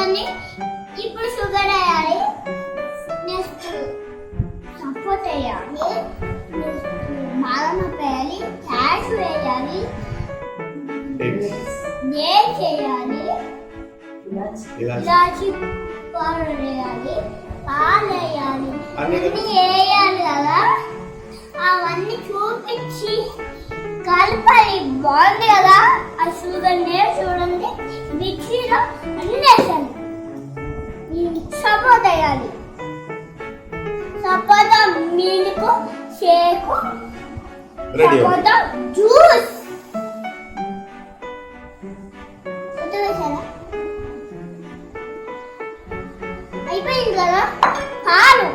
చూడండి. ఇప్పుడు షుగర్ వేయాలి, నెక్స్ట్ సపోర్ట్ వేయాలి, బాదం వేయాలి, క్యాష్ వేయాలి, డేట్స్ వేయాలి, ఇలాచి పౌడర్ వేయాలి, పాలు వేయాలి, అన్ని వేయాలి కదా. అవన్నీ చూపించి కలపాలి. బాగుంది కదా. అది చూడండి మిక్సీలో అన్ని వేసాను. సపోటా వేయాలి, సపోటా మిల్క్ షేక్, సపోటా జ్యూస్ వేసారా. అయిపోయింది కదా. పాలు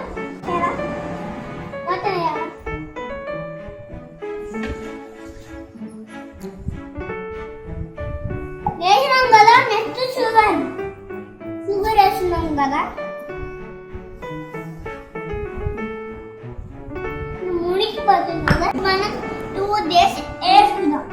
వేసినాం కదా. నెక్స్ట్ షుగర్ వేసినాం కదా. మునిగిపోతుంది కదా. మనం 2 days వేసుకుందాం.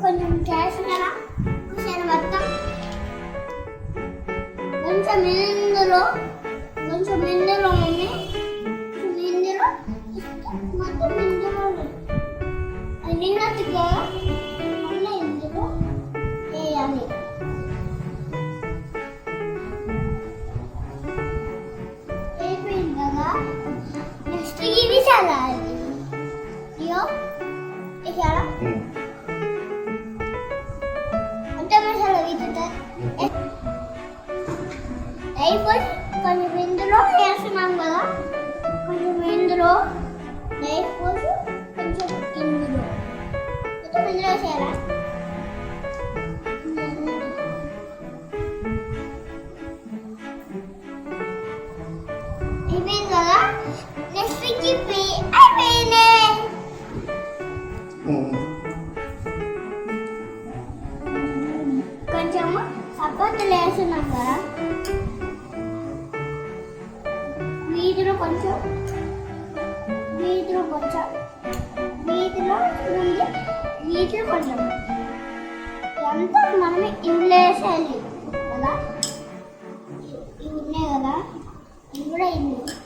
కొంచెం క్యాష్ కదా. మొత్తం కొంచెం ఇందులో మొత్తం ఇందులో అది విన్నట్టుగా మళ్ళీ ఇందులో వేయాలి. అయిపోయింది కదా. నెక్స్ట్ ఇది చల్లాలి. ఇయో వేసారా. కొంచెం ఇందులో వేస్తున్నాం కదా. కొంచెం ఇందులో నైఫ్ పోసి కొంచెం ఇందులో వేసారా. అయిపోయింది కదా. నెక్స్ట్ అయిపోయింది. కొంచెం సపోర్ట్లు వేస్తున్నాం కదా. వీటిలో కొంచెం ఎంత మనమే ఇందులో వేసేయాలి కదా. ఇవి ఉన్నాయి కదా, ఇవి కూడా ఇందులో